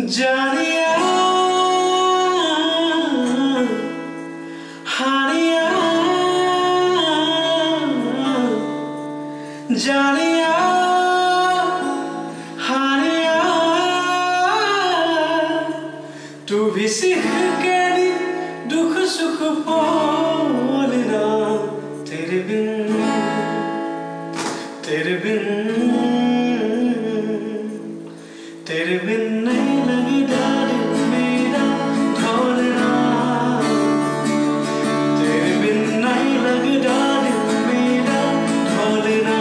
जानिया हानिया जानिया हानिया तू भी सीख के दी दुख सुख बोलना तेरे बिन नहीं लगता दिल मेरा ढोलना तेरे बिन नहीं लगता दिल मेरा ढोलना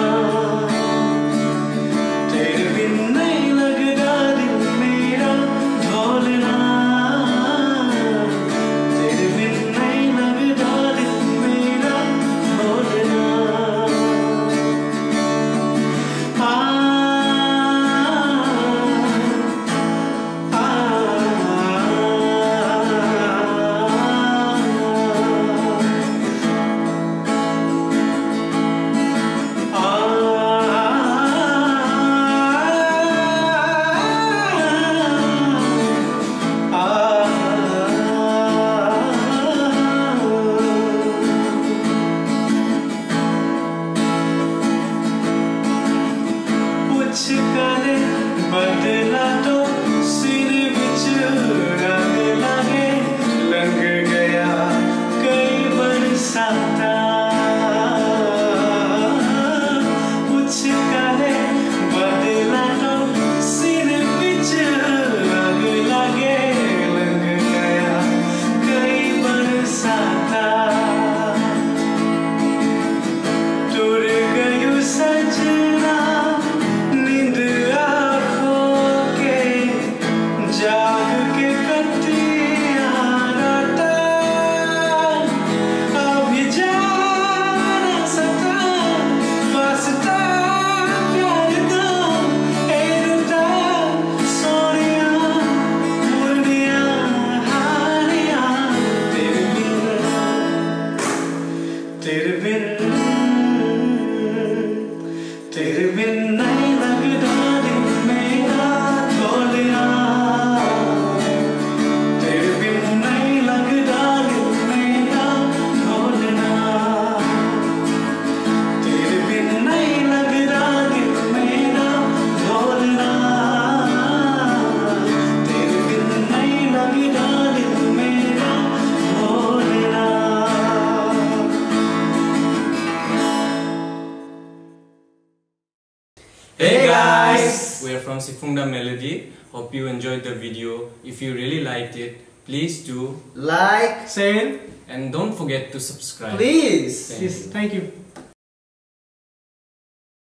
तेरे बिन नहीं लगता दिल मेरा ढोलना तेरे बिन नहीं लगता दिल मेरा ढोलना बदला तो सिर बिच रंग लगे लंग गया कई बरसाता कुछ करे बदला तो सिर बिच रंग लगे लंग गया कई बरसाता टूट गयो सजना तेरे बिन नहीं लगता दिल मेरा ढोलना तेरे बिन नहीं लगता दिल मेरा ढोलना तेरे बिन नहीं लगता दिल मेरा ढोलना तेरे बिन नहीं लगता दिल मेरा ढोलना। Hey guys! We are from Sifungda Melody. Hope you enjoyed the video. If you really liked it, please do like, share, and don't forget to subscribe. please. Thank you. Thank you.